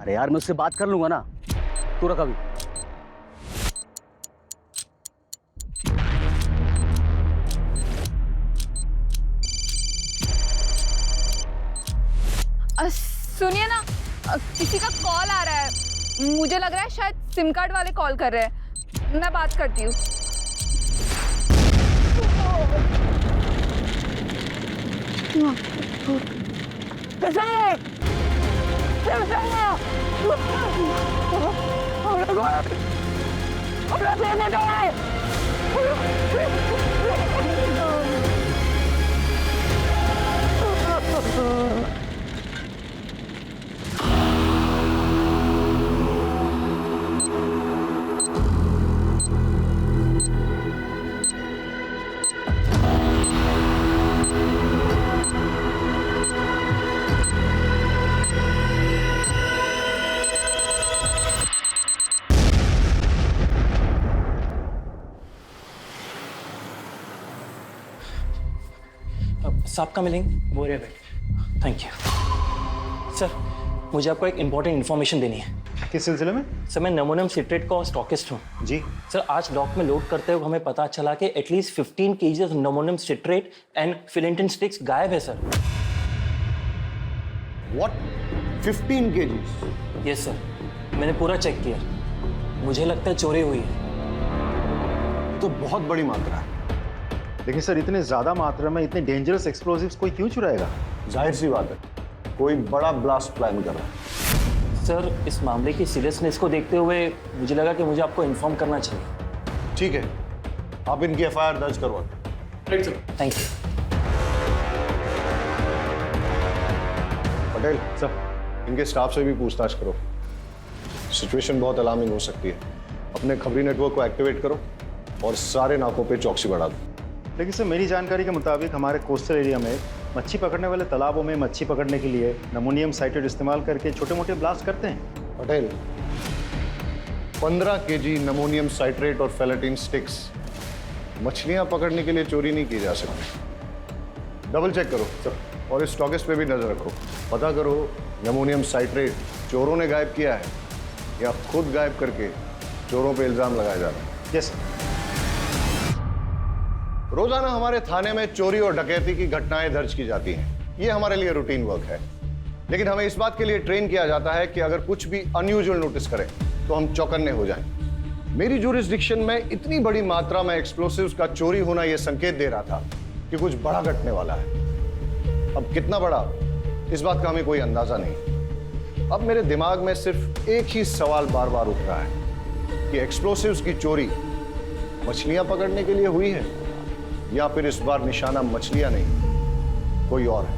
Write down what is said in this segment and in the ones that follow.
अरे यार मैं उससे बात कर लूंगा ना, तू रख अभी। सुनिए ना, किसी का कॉल आ रहा है, मुझे लग रहा है शायद सिम कार्ड वाले कॉल कर रहे हैं। मैं बात करती हूँ। साहब का मिलेंगे बोरिया बेट। थैंक यू सर, मुझे आपको एक इम्पॉर्टेंट इन्फॉर्मेशन देनी है। किस सिलसिले में? सर मैं नमोनियम सिट्रेट का स्टॉकिस्ट हूँ। जी सर आज डॉक में लोड करते हुए हमें पता चला कि at least 15 kg ammonium citrate and फिलेंटिन स्टिक्स गायब है sir. What? 15 kg? Yes sir, मैंने पूरा चेक किया, मुझे लगता है चोरी हुई है। तो बहुत बड़ी मात्रा है। लेकिन सर इतने ज्यादा मात्रा में इतने डेंजरस एक्सप्लोजिव्स कोई क्यों चुराएगा? जाहिर सी बात है, कोई बड़ा ब्लास्ट प्लान कर रहा है। सर इस मामले की सीरियसनेस को देखते हुए मुझे लगा कि मुझे आपको इन्फॉर्म करना चाहिए। ठीक है, आप इनकी FIR दर्ज करवा। Right sir. Thank you. Patel sir, इनके स्टाफ से भी पूछताछ करो। सिचुएशन बहुत अलार्मिंग हो सकती है। अपने खबरी नेटवर्क को एक्टिवेट करो और सारे नाकों पे चौकसी बढ़ा दो। लेकिन सर मेरी जानकारी के मुताबिक हमारे कोस्टल एरिया में मच्छी पकड़ने वाले तालाबों में मच्छी पकड़ने के लिए नमोनियम साइट्रेट इस्तेमाल करके छोटे मोटे ब्लास्ट करते हैं। पटेल, 15 kg नमोनियम साइट्रेट और फेलेटिन स्टिक्स मछलियां पकड़ने के लिए चोरी नहीं की जा सकती। डबल चेक करो सर, और इस स्टॉकिस्ट पे भी नजर रखो। पता करो नमोनियम साइट्रेट चोरों ने गायब किया है या खुद गायब करके चोरों पे इल्जाम लगाया जा रहा है। Yes sir. रोजाना हमारे थाने में चोरी और डकैती की घटनाएं दर्ज की जाती हैं। ये हमारे लिए रूटीन वर्क है। लेकिन हमें इस बात के लिए ट्रेन किया जाता है कि अगर कुछ भी अनयूजुअल नोटिस करें तो हम चौकन्ने हो जाएं। मेरी ज्यूरिसडिक्शन में इतनी बड़ी मात्रा में एक्सप्लोसिव्स का चोरी होना यह संकेत दे रहा था कि कुछ बड़ा घटने वाला है। अब कितना बड़ा, इस बात का हमें कोई अंदाजा नहीं। अब मेरे दिमाग में सिर्फ एक ही सवाल बार बार उठ रहा है कि एक्सप्लोसिव्स की चोरी मछलियां पकड़ने के लिए हुई है या फिर इस बार निशाना मछलियां नहीं कोई और है।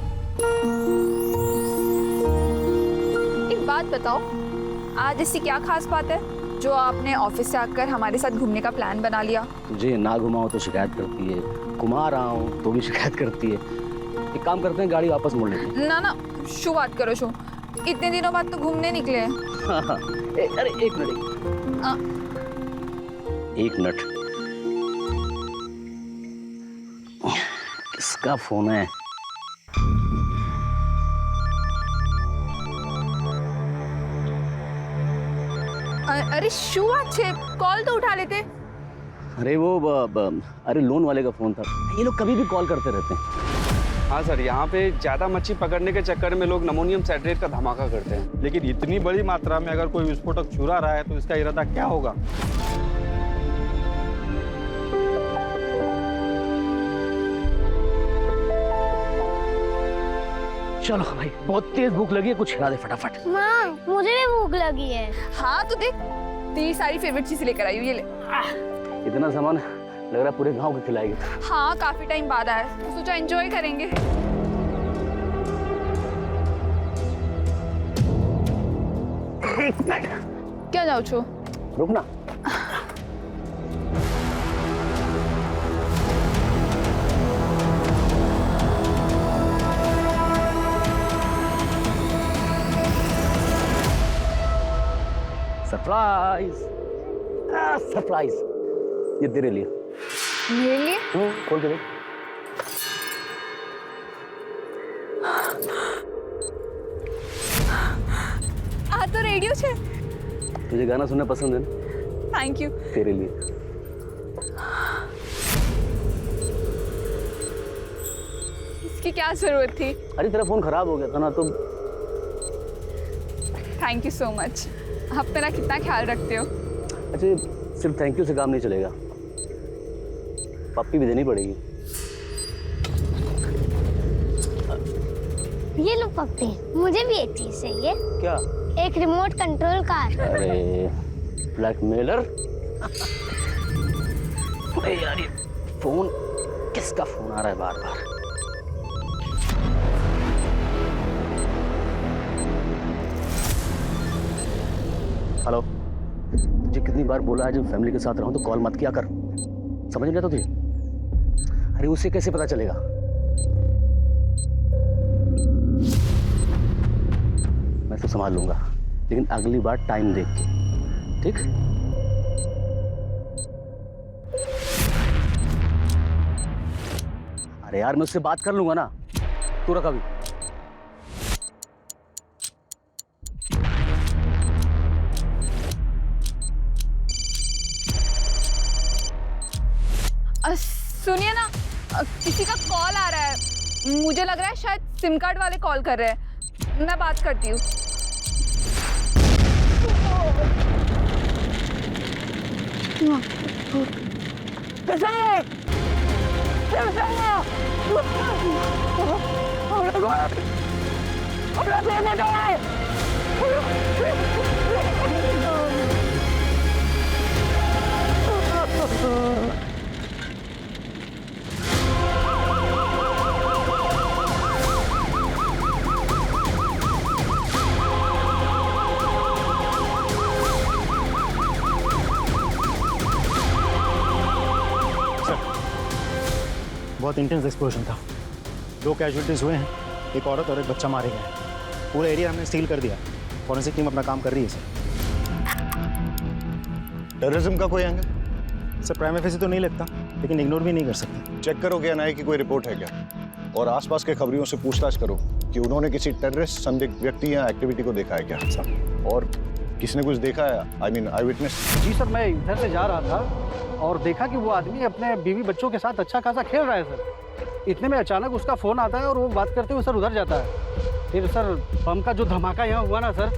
एक बात बताओ, आज ऐसी क्या खास बात है जो आपने ऑफिस से आकर हमारे साथ घूमने का प्लान बना लिया? तुझे ना घुमाओ तो शिकायत करती है, घुमा रहा हूँ तो भी शिकायत करती है। एक काम करते हैं, गाड़ी वापस मोड़ लेते हैं। ना ना, शू बात करो शू, इतने दिनों बाद तो घूमने निकले हैं। अरे एक मिनट, एक मिनट। किसका फोन है? अरे शू अच्छे, कॉल तो उठा लेते। अरे वो अरे लोन वाले का फोन था। ये लोग कभी भी कॉल करते रहते हैं। हाँ सर, यहाँ पे ज़्यादा मच्छी पकड़ने के चक्कर में लोग नमोनियम साइट्रेट का धमाका करते हैं। लेकिन इतनी बड़ी मात्रा में अगर कोई विस्फोटक चुरा रहा है तो इसका इरादा क्या होगा? चलो भाई, बहुत तेज भूख लगी है, कुछ खिला दे फटाफट। माँ, मुझे भी भूख लगी है। हाँ तो देख, तेरी सारी फेवरेट चीजें लेकर आई हूँ, ये ले। इतना सामान लग रहा है पूरे गांव को खिलाएगी। हाँ काफी टाइम बाद आया, तो सोचा एंजॉय करेंगे। क्या जाओ छो? रुकना। सरप्राइज, सरप्राइज, ये तेरे लिए। मेरे लिए? खोल के देख। आ तो रेडियो छे तुझे गाना सुनना पसंद है ना? थैंक यू तेरे लिए। इसकी क्या जरूरत थी? अरे तेरा फोन खराब हो गया था ना, तो थैंक यू सो मच। आप मेरा कितना ख्याल रखते हो। अच्छा सिर्फ थैंक यू से काम नहीं चलेगा, पप्पी भी देनी पड़ेगी। ये लो पप्पी, मुझे भी एक चीज चाहिए। क्या? एक रिमोट कंट्रोल कार। अरे ब्लैकमेलर। अरे यार ये फोन, किसका फोन आ रहा है बार बार? हेलो, तुझे कितनी बार बोला है जब फैमिली के साथ रहूं तो कॉल मत किया कर, समझ नहीं आता तुझे? अरे उसे कैसे पता चलेगा? मैं तो संभाल लूंगा, लेकिन अगली बार टाइम देख के, ठीक? अरे यार मैं उससे बात कर लूंगा ना, तू रख अभी। सुनिए ना, किसी का कॉल आ रहा है, मुझे लग रहा है शायद सिम कार्ड वाले कॉल कर रहे हैं। मैं बात करती हूँ। बहुत इंटेंस एक्सप्लोजन था, 2 कैजुअलिटीज हुए हैं, एक औरत और एक बच्चा मारे गए हैं। पूरा एरिया हमने सील कर दिया, फॉरेंसिक टीम अपना काम कर रही है सर। टेररिज्म का कोई एंगल? सर प्राइम फेसी तो नहीं लगता, लेकिन इग्नोर भी नहीं कर सकते। चेक करो कि एनआईए की कोई रिपोर्ट है क्या, और आसपास के खबरियों से पूछताछ करो कि उन्होंने किसी टेररिस्ट संदिग्ध व्यक्ति या एक्टिविटी को देखा है क्या, और किसने कुछ देखा है, आई मीन आई विटनेस। जी सर, मैं इधर से जा रहा था और देखा कि वो आदमी अपने बीवी बच्चों के साथ अच्छा खासा खेल रहा है सर। इतने में अचानक उसका फ़ोन आता है और वो बात करते हुए सर उधर जाता है। फिर सर बम का जो धमाका यहाँ हुआ ना सर,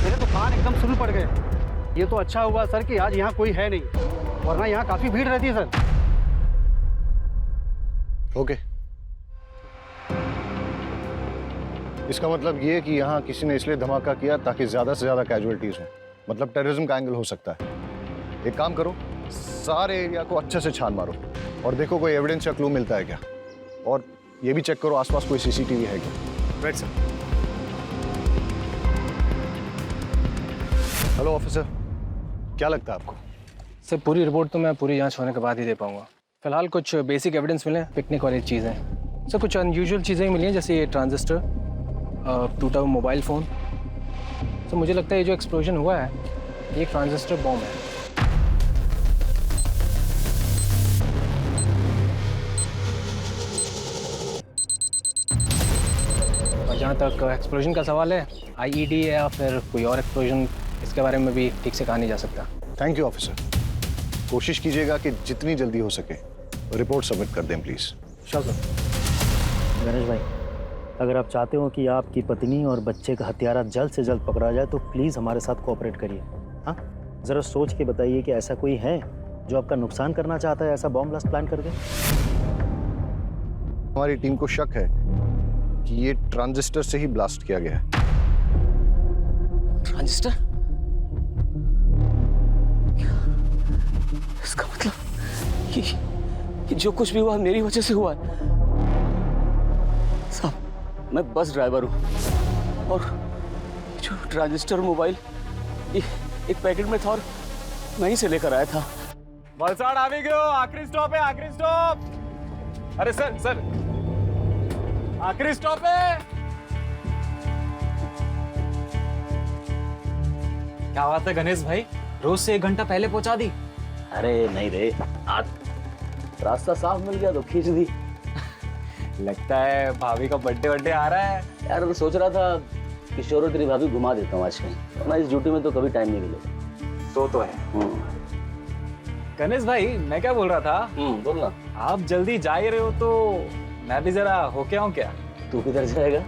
मेरे तो कान एकदम सुन पड़ गए। ये तो अच्छा हुआ सर कि आज यहाँ कोई है नहीं, वरना यहाँ काफ़ी भीड़ रहती है सर। ओके, इसका मतलब ये कि यहाँ किसी ने इसलिए धमाका किया ताकि ज्यादा से ज्यादा कैजुअलिटीज हो, मतलब टेररिज्म का एंगल हो सकता है। एक काम करो, सारे एरिया को अच्छे से छान मारो और देखो कोई एविडेंस या क्लू मिलता है क्या, और ये भी चेक करो आसपास कोई सीसीटीवी है क्या। Right sir. हेलो ऑफिसर, क्या लगता है आपको? सर पूरी रिपोर्ट तो मैं पूरी जांच होने के बाद ही दे पाऊंगा। फिलहाल कुछ बेसिक एविडेंस मिले, पिकनिक वाली चीज़ें। सर कुछ अनयूजुअल चीज़ें मिली हैं, जैसे ये ट्रांजिस्टर, टूटा हुआ मोबाइल फ़ोन। तो मुझे लगता है ये जो एक्सप्लोजन हुआ है ये एक ट्रांजिस्टर बॉम्ब है। और जहाँ तक एक्सप्लोजन का सवाल है, आईईडी है या फिर कोई और एक्सप्लोजन, इसके बारे में भी ठीक से कहा नहीं जा सकता। थैंक यू ऑफिसर, कोशिश कीजिएगा कि जितनी जल्दी हो सके रिपोर्ट सबमिट कर दें प्लीज। Sure sir. गणेश भाई, अगर आप चाहते हो कि आपकी पत्नी और बच्चे का हत्यारा जल्द से जल्द पकड़ा जाए तो प्लीज़ हमारे साथ कोऑपरेट करिए। हाँ, ज़रा सोच के बताइए कि ऐसा कोई है जो आपका नुकसान करना चाहता है, ऐसा बॉम्ब ब्लास्ट प्लान कर दे। हमारी टीम को शक है कि ये ट्रांजिस्टर से ही ब्लास्ट किया गया है। ट्रांजिस्टर? इसका मतलब कि जो कुछ भी हुआ मेरी वजह से हुआ है। साहब, मैं बस ड्राइवर हूँ और जो ट्रांजिस्टर मोबाइल एक पैकेट में था और मैं ही से लेकर आया था। वलसाड आ भी गयो, आखिरी स्टॉप है, आखिरी स्टॉप। अरे सर सर, आखिरी स्टॉप है। क्या बात है गणेश भाई, रोज से 1 घंटा पहले पहुंचा दी। अरे नहीं रे, आज रास्ता साफ मिल गया तो खींच दी। लगता है भाभी का बर्थडे आ रहा है। यार मैं सोच रहा था किशोर और तेरी भाभी घुमा देता हूँ आज कहीं, वरना इस ड्यूटी में तो कभी टाइम नहीं मिलेगा। तो है। गणेश भाई, मैं क्या बोल रहा था, बोल ना। आप जल्दी जा ही रहे हो तो मैं भी जरा होके आऊं क्या? तू किधर जाएगा?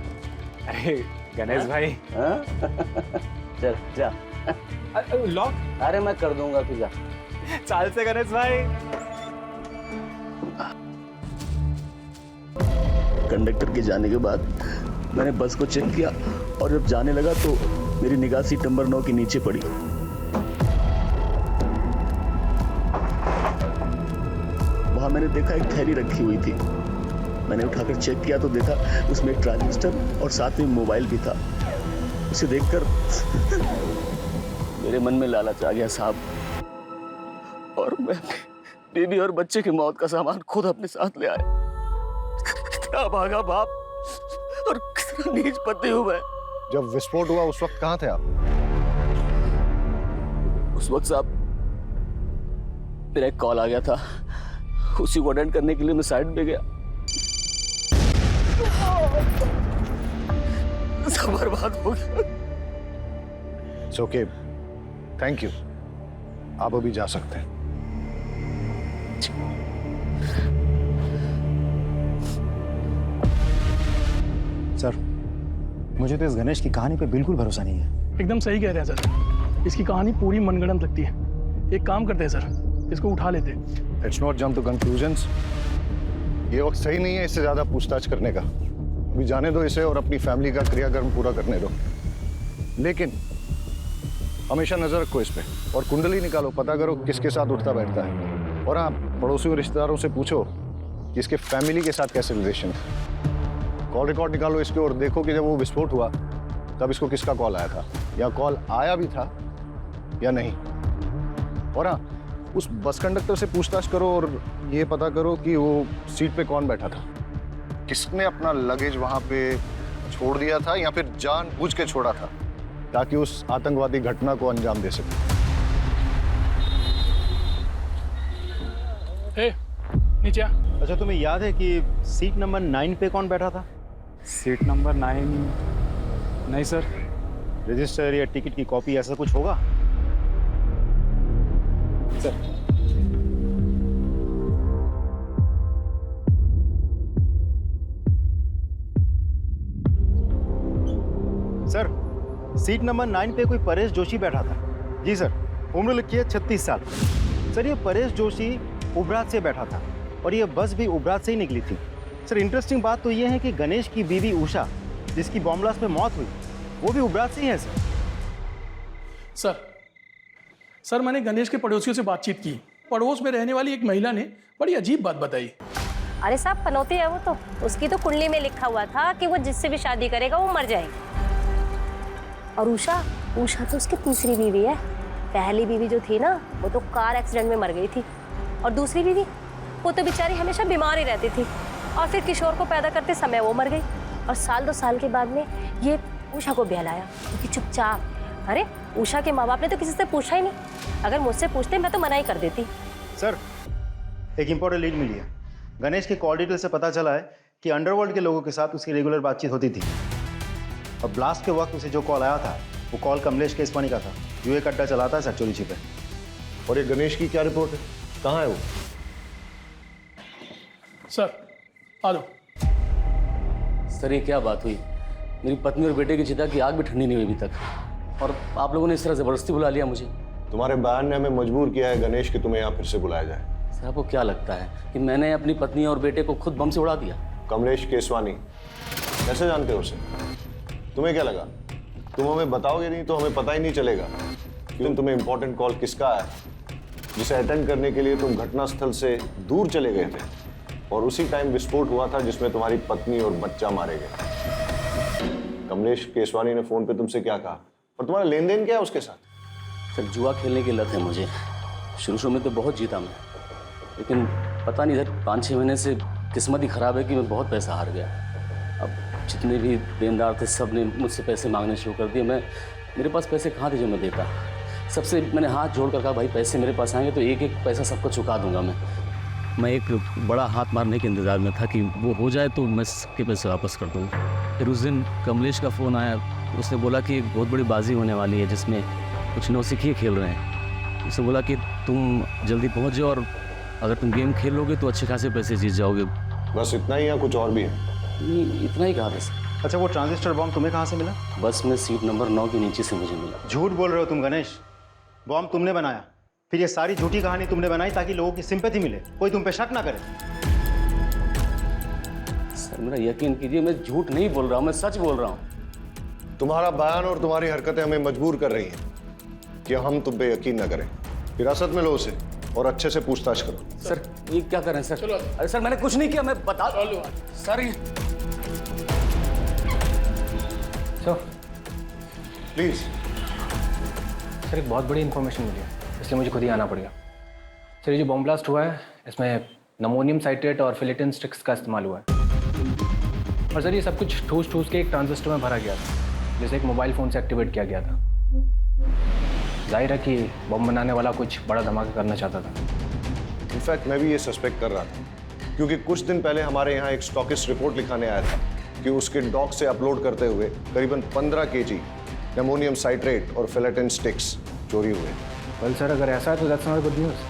अरे गणेश भाई। हाँ? चल जा। लॉक? अरे मैं कर दूंगा, तू जा। चाल से गणेश भाई। कंडक्टर के जाने के बाद मैंने बस को चेक किया और जब जाने लगा तो मेरी निगाह सीट नंबर 9 के नीचे पड़ी। वहां मैंने देखा एक थैली रखी हुई थी। मैंने उठाकर चेक किया तो देखा उसमें एक ट्रांजिस्टर और साथ में मोबाइल भी था। उसे देखकर मेरे मन में लालच आ गया साहब, और मैं बीबी और बच्चे की मौत का सामान खुद अपने साथ ले आया। कितना भागा बाप और कितना नीच पति हूं मैं। जब विस्फोट हुआ उस वक्त कहाँ थे आप? उस वक्त साहब मेरा एक कॉल आ गया था, उसी को अटेंड करने के लिए मैं साइड पे गया। सब बर्बाद हो गया। It's okay. Thank you. आप अभी जा सकते हैं। सर, मुझे तो इस गणेश की कहानी पे बिल्कुल भरोसा नहीं है। एकदम सही कह रहे हैं सर, इसकी कहानी पूरी मनगढ़ंत लगती है। एक काम करते हैं सर, इसको उठा लेते हैं। Let's not jump to conclusions. ये वक्त सही नहीं है इससे ज्यादा पूछताछ करने का। अभी जाने दो इसे और अपनी फैमिली का क्रियाकर्म पूरा करने दो। लेकिन हमेशा नजर रखो इस पे और कुंडली निकालो, पता करो किसके साथ उठता बैठता है। और हाँ, पड़ोसियों और रिश्तेदारों से पूछो कि इसके फैमिली के साथ कैसे रिलेशन है। कॉल रिकॉर्ड निकालो इसके और देखो कि जब वो विस्फोट हुआ तब इसको किसका कॉल आया था, या कॉल आया भी था या नहीं। और हाँ, उस बस कंडक्टर से पूछताछ करो और ये पता करो कि वो सीट पे कौन बैठा था, किसने अपना लगेज वहां पे छोड़ दिया था या फिर जानबूझ के छोड़ा था ताकि उस आतंकवादी घटना को अंजाम दे सके। नीचे आ। अच्छा, तुम्हें याद है कि सीट नंबर 9 पे कौन बैठा था? Seat number 9? नहीं सर। रजिस्टर या टिकट की कॉपी ऐसा कुछ होगा? सर, सर, सीट नंबर 9 पे कोई परेश जोशी बैठा था। जी सर, उम्र लिखी है 36 साल। सर, ये परेश जोशी उबरात से बैठा था और ये बस भी उबरात से ही निकली थी। सर, इंटरेस्टिंग बात तो ये है कि गणेश की बीवी उषा, जिसकी बॉम्ब ब्लास्ट में मौत हुई, वो भी उबरात से ही है। सर, मैंने गणेश के पड़ोसियों से बातचीत की। पड़ोस में रहने वाली एक महिला ने बड़ी अजीब बात बताई। अरे साहब, पनौती है वो तो, उसकी तो कुंडली में लिखा हुआ था कि वो जिससे भी शादी करेगा वो मर जाएगी। और उषा तो उसकी तीसरी बीवी है। पहली बीवी जो थी ना, वो तो कार एक्सीडेंट में मर गई थी, और दूसरी बीवी वो तो बेचारी हमेशा बीमार ही रहती थी, और फिर किशोर को पैदा करते समय वो मर गई, और 1-2 साल के बाद में ये उषा को बहलाया, क्योंकि चुपचाप। अरे उषा के माँ बाप ने तो किसी से पूछा ही नहीं। अगर मुझसे पूछते मैं तो मना ही कर देती। सर, एक इंपॉर्टेंट लीड मिली है। गणेश के कॉल डिटेल से पता चला है कि अंडरवर्ल्ड के लोगों के साथ उसकी रेगुलर बातचीत होती थी, और ब्लास्ट के वक्त उसे जो कॉल आया था वो कॉल कमलेश केसवानी का था, जो एक अड्डा चलाता है सचोरी छिपे। और ये गणेश की क्या रिपोर्ट है, कहाँ है वो? सर, आ जाओ। सर, ये क्या बात हुई? मेरी पत्नी और बेटे की चिता की आग भी ठंडी नहीं हुई अभी तक, और आप लोगों ने इस तरह जबरदस्ती बुला लिया मुझे। तुम्हारे बयान ने हमें मजबूर किया है गणेश कि तुम्हें यहाँ फिर से बुलाया जाए। सर, आपको क्या लगता है कि मैंने अपनी पत्नी और बेटे को खुद बम से उड़ा दिया? कमलेश केसवानी, कैसे जानते हो उसे? तुम्हें क्या लगा तुम हमें बताओगे नहीं तो हमें पता ही नहीं चलेगा कि तुम्हें इंपॉर्टेंट कॉल किसका है, जिसे अटेंड करने के लिए तुम घटनास्थल से दूर चले गए थे, और उसी टाइम विस्फोट हुआ था जिसमें तुम्हारी पत्नी और बच्चा मारे गए। कमलेश केसवानी ने फोन पे तुमसे क्या कहा, और तुम्हारा लेन देन क्या है उसके साथ? सर, जुआ खेलने की लत है मुझे। शुरू में तो बहुत जीता मैं, लेकिन पता नहीं इधर 5-6 महीने से किस्मत ही खराब है कि मैं बहुत पैसा हार गया। अब जितने भी देनदार थे सब ने मुझसे पैसे मांगने शुरू कर दिए। मेरे पास पैसे कहाँ थे जो मैं देता? सबसे मैंने हाथ जोड़ कर कहा, भाई पैसे मेरे पास आएंगे तो एक एक पैसा सबको चुका दूंगा मैं एक बड़ा हाथ मारने के इंतज़ार में था कि वो हो जाए तो मैं सबके पैसे वापस कर दूँ। फिर उस दिन कमलेश का फ़ोन आया उसने बोला कि एक बहुत बड़ी बाजी होने वाली है जिसमें कुछ नौसिखिए खेल रहे हैं। उसने बोला कि तुम जल्दी पहुंच जाओ और अगर तुम गेम खेल लोगे तो अच्छे खासे पैसे जीत जाओगे। बस इतना ही या कुछ और भी है? नहीं, इतना ही कहा बस। अच्छा, वो ट्रांजिस्टर बॉम्ब तुम्हें कहाँ से मिला? बस में सीट नंबर 9 के नीचे से मुझे मिला। झूठ बोल रहे हो तुम गणेश। बॉम्ब तुमने बनाया, फिर ये सारी झूठी कहानी तुमने बनाई ताकि लोगों की सिंपैथी मिले, कोई तुम पे शक ना करे। सर मेरा यकीन कीजिए, मैं झूठ नहीं बोल रहा हूँ, मैं सच बोल रहा हूँ। तुम्हारा बयान और तुम्हारी हरकतें हमें मजबूर कर रही हैं कि हम तुम पे यकीन न करें। हिरासत में लो उसे और अच्छे से पूछताछ करो। सर ये क्या करें सर? अरे सर मैंने कुछ नहीं किया, मैं बता सर ये प्लीज। सर एक बहुत बड़ी इन्फॉर्मेशन मिली है, इसलिए मुझे खुद ही आना पड़ेगा। सर ये जो बॉम्ब ब्लास्ट हुआ है इसमें नमोनियम साइट्रेट और फिलेटिन स्टिक्स का इस्तेमाल हुआ है। और सर ये सब कुछ ठूस ठूस के एक ट्रांजिस्टर में भरा गया था, जैसे एक मोबाइल फ़ोन से एक्टिवेट किया गया था। जाहिर है कि बॉम्ब बनाने वाला कुछ बड़ा धमाका करना चाहता था। इनफैक्ट मैं भी ये सस्पेक्ट कर रहा था, क्योंकि कुछ दिन पहले हमारे यहाँ एक स्टॉकिस्ट रिपोर्ट लिखाने आया था कि उसके डॉक से अपलोड करते हुए करीबन 15 kg एमोनियम साइट्रेट और फिलेटिन स्टिक्स चोरी हुए। वेल सर अगर ऐसा है तो दैट्स नॉट गुड न्यूज़,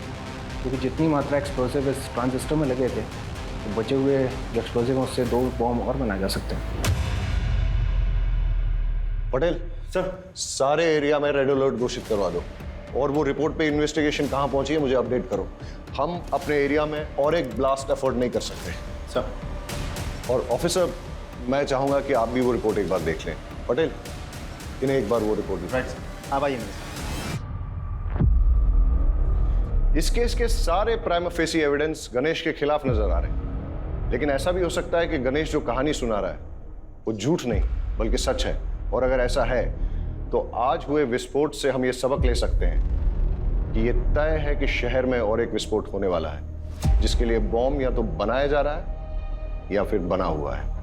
क्योंकि जितनी मात्रा एक्सप्लोसिव इस ट्रांजिस्टर में लगे थे तो बचे हुए जो एक्सप्लोसिव उससे 2 बॉम्ब और बनाए जा सकते हैं। पटेल सर, सारे एरिया में रेड अलर्ट घोषित करवा दो और वो रिपोर्ट पे इन्वेस्टिगेशन कहाँ पहुंची है मुझे अपडेट करो। हम अपने एरिया में और एक ब्लास्ट अफोर्ड नहीं कर सकते सर। और ऑफिसर, मैं चाहूंगा कि आप भी वो रिपोर्ट एक बार देख लें। पटेल, इन्हें एक बार वो रिपोर्ट दिखाएं। आप आइए। इस केस के सारे प्राइमा फेसी एविडेंस गणेश के खिलाफ नजर आ रहे हैं, लेकिन ऐसा भी हो सकता है कि गणेश जो कहानी सुना रहा है वो झूठ नहीं बल्कि सच है। और अगर ऐसा है तो आज हुए विस्फोट से हम ये सबक ले सकते हैं कि ये तय है कि शहर में और एक विस्फोट होने वाला है, जिसके लिए बॉम्ब या तो बनाया जा रहा है या फिर बना हुआ है।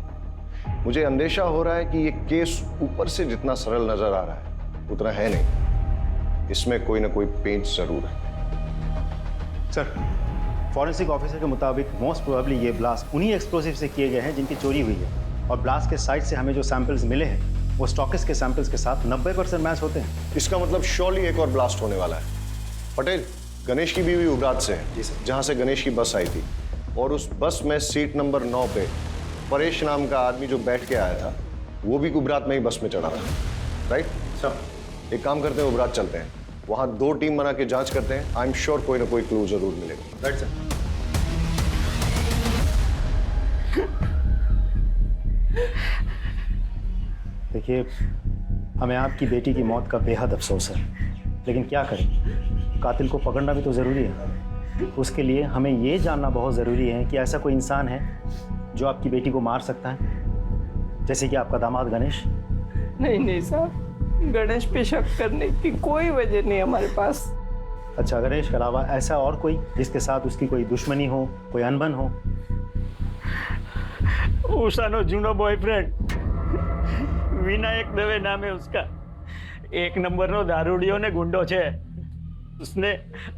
मुझे अंदेशा हो रहा है कि ये केस ऊपर से जितना सरल नजर आ रहा है उतना है नहीं, इसमें कोई ना कोई पेंच जरूर है। सर, फॉरेंसिक ऑफिसर के मुताबिक मोस्ट प्रोबेबली ये ब्लास्ट उन्हीं एक्सप्लोसिव से किए गए हैं जिनकी चोरी हुई है, और ब्लास्ट के साइट से हमें जो सैंपल्स मिले हैं वो स्टॉकिस्ट के सैंपल्स के साथ 90% मैच होते हैं। इसका मतलब श्योरली एक और ब्लास्ट होने वाला है। पटेल, गणेश की बीवी उबरात से है, जहां से गणेश की बस आई थी, और उस बस में सीट नंबर 9 पे परेश नाम का आदमी जो बैठ के आया था वो भी उबरात में ही बस में चढ़ा था, राइट सर? एक काम करते हैं, उबरात चलते हैं, वहां 2 टीम बना के जांच करते हैं। आई एम श्योर कोई ना कोई क्लू जरूर मिलेगा, राइट सर? देखिए, हमें आपकी बेटी की मौत का बेहद अफसोस है, लेकिन क्या करें, कातिल को पकड़ना भी तो ज़रूरी है। उसके लिए हमें ये जानना बहुत ज़रूरी है कि ऐसा कोई इंसान है जो आपकी बेटी को मार सकता है, जैसे कि आपका दामाद गणेश। नहीं साहब, गणेश पे शक करने की कोई वजह नहीं हमारे पास। अच्छा, गणेश के अलावा ऐसा और कोई जिसके साथ उसकी कोई दुश्मनी हो, कोई अनबन हो? उषानो जूनो बॉयफ्रेंड विनायक दवे नाम है उसका। 1 नंबर दारूडियो ने गुंडो छे। उसने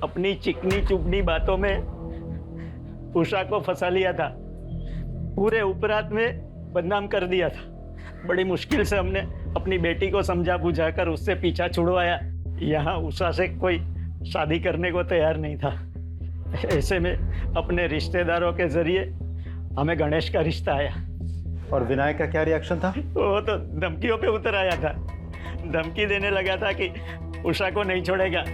अपनी चिकनी चुपनी बातों में उषा को फंसा लिया था, पूरे उपरात में बदनाम कर दिया था। बड़ी मुश्किल से हमने अपनी बेटी को समझा बुझाकर उससे पीछा छुड़वाया। यहाँ उषा से कोई शादी करने को तैयार नहीं था। ऐसे में अपने रिश्तेदारों के जरिए हमें गणेश का रिश्ता आया। और विनायक का क्या रिएक्शन था? वो तो धमकियों पे उतर आया था, धमकी देने लगा था कि उषा को नहीं छोड़ेगा।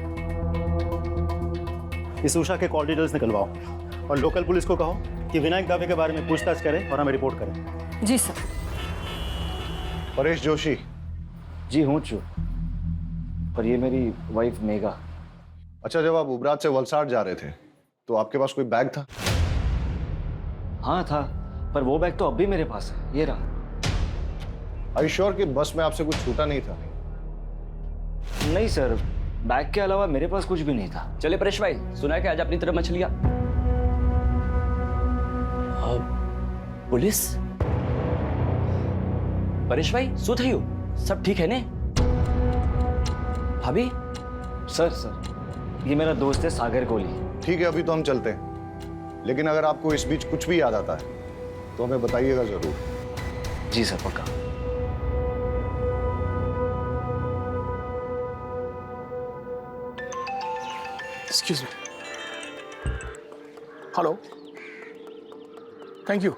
इस उषा के कॉल डिटेल्स निकलवाओ और लोकल पुलिस को कहो कि विनायक दावे के बारे में पूछताछ करें और हमें रिपोर्ट करें। जी सर। परेश जोशी? जी हूँ चू, पर ये मेरी वाइफ मेघा। अच्छा, जब आप उबरात से वलसाड जा रहे थे तो आपके पास कोई बैग था? हाँ था, पर वो बैग तो अब भी मेरे पास है, ये रहा। आई श्योर कि बस में आपसे कुछ छूटा नहीं था? नहीं सर, बैग के अलावा मेरे पास कुछ भी नहीं था। चले परेश भाई, सुना है कि आज अपनी तरफ मछलियां। पुलिस? परेश भाई सो थी हो? सब ठीक है ने? भाभी? सर ये मेरा दोस्त है सागर कोहली। ठीक है, अभी तो हम चलते हैं, लेकिन अगर आपको इस बीच कुछ भी याद आता है तो हमें बताइएगा जरूर। जी सर, पक्का। Excuse me. Hello, thank you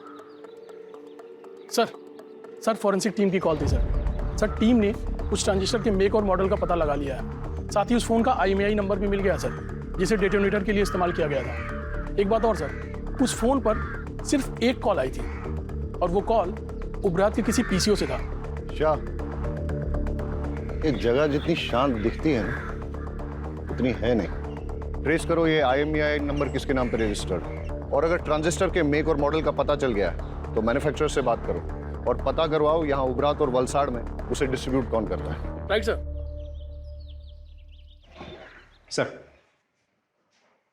sir forensic team की कॉल थी सर। टीम ने उस ट्रांजिस्टर के मेक और मॉडल का पता लगा लिया है। साथ ही उस फ़ोन का IMEI नंबर भी मिल गया सर, जिसे डेटोनेटर के लिए इस्तेमाल किया गया था। एक बात और सर, उस फ़ोन पर सिर्फ एक कॉल आई थी और वो कॉल उबरात के किसी PCO से था। शाह, एक जगह जितनी शांत दिखती है ना, उतनी है नहीं। ट्रेस करो ये IMEI नंबर किसके नाम पर रजिस्टर्ड, और अगर ट्रांजिस्टर के मेक और मॉडल का पता चल गया है तो मैन्युफैक्चरर से बात करो और पता करवाओ यहाँ उबरात और वलसाड़ में उसे डिस्ट्रीब्यूट कौन करता है। Right sir. सर,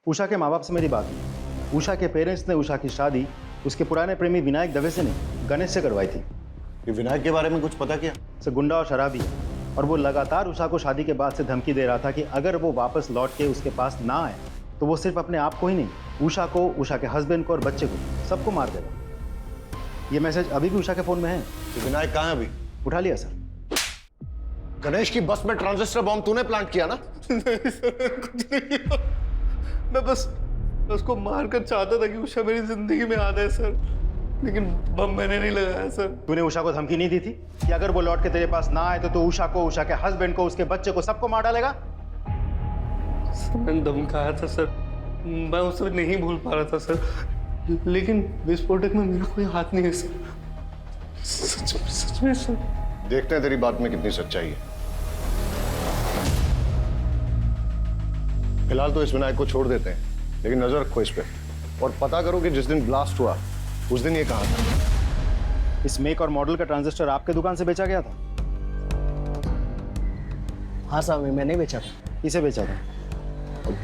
उषा के माँ बाप से मेरी बात हुई। उषा के पेरेंट्स ने उषा की शादी उसके पुराने प्रेमी विनायक दवे से नहीं, गणेश से करवाई थी। ये विनायक के बारे में कुछ पता किया? सर, गुंडा और शराबी है और वो लगातार उषा को शादी के बाद से धमकी दे रहा था कि अगर वो वापस लौट के उसके पास ना आए तो वो सिर्फ अपने आप को ही नहीं, उषा को, उषा के हस्बैंड को और बच्चे को, सबको मार देगा। ये मैसेज अभी भी उषा के फ़ोन में है। तो विनायक कहाँ है अभी? उठा लिया सर। गणेश की बस में ट्रांजिस्टर बॉम्ब तूने प्लांट किया ना? मैं बस उसको मारकर चाहता था कि उषा मेरी जिंदगी में आ जाए सर, लेकिन बम मैंने नहीं लगाया सर। तूने उषा को धमकी नहीं दी थी कि अगर वो लौट के तेरे पास ना आए तो तू उषा को, उषा के हस्बैंड को, उसके बच्चे को, सबको मार डालेगा? मैंने धमकाया था सर, मैं उसे नहीं भूल पा रहा था सर, लेकिन विस्फोटक में मेरा कोई हाथ नहीं है सर। सच में सर। देखते हैं तेरी बात में कितनी सच्चाई है। फिलहाल तो इस विनायक को छोड़ देते हैं, लेकिन नजर रखो इस पे और पता करो कि जिस दिन ब्लास्ट हुआ उस दिन ये कहाँ था। इस मेक और मॉडल का ट्रांजिस्टर आपके दुकान से बेचा गया था? हाँ साहब, मैंने बेचा था। किसे बेचा था?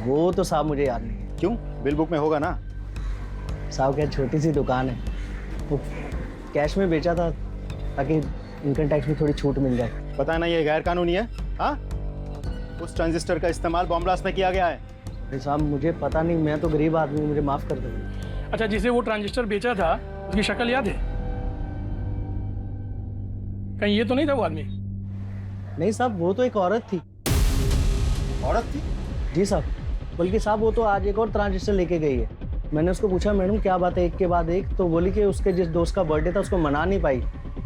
वो तो साहब मुझे याद नहीं है। क्यों? बिल बुक में होगा ना। साहब क्या छोटी सी दुकान है, वो कैश में बेचा था ताकि इनकम टैक्स में थोड़ी छूट मिल जाए। पता है ना ये गैर कानूनी है। हाँ, उस ट्रांजिस्टर का इस्तेमाल बॉम्ब ब्लास्ट में किया गया है। अरे साहब मुझे पता नहीं, मैं तो गरीब आदमी हूँ, मुझे माफ कर दो। अच्छा, जिसे वो ट्रांजिस्टर बेचा था उसकी शक्ल याद है? कहीं ये तो नहीं था वो आदमी? नहीं साहब, वो तो एक औरत थी। औरत थी? जी साहब, बल्कि साहब वो तो आज एक और ट्रांजिस्टर लेके गई है। मैंने उसको पूछा मैडम क्या बात है एक के बाद एक, तो बोली कि उसके जिस दोस्त का बर्थडे था उसको मना नहीं पाई,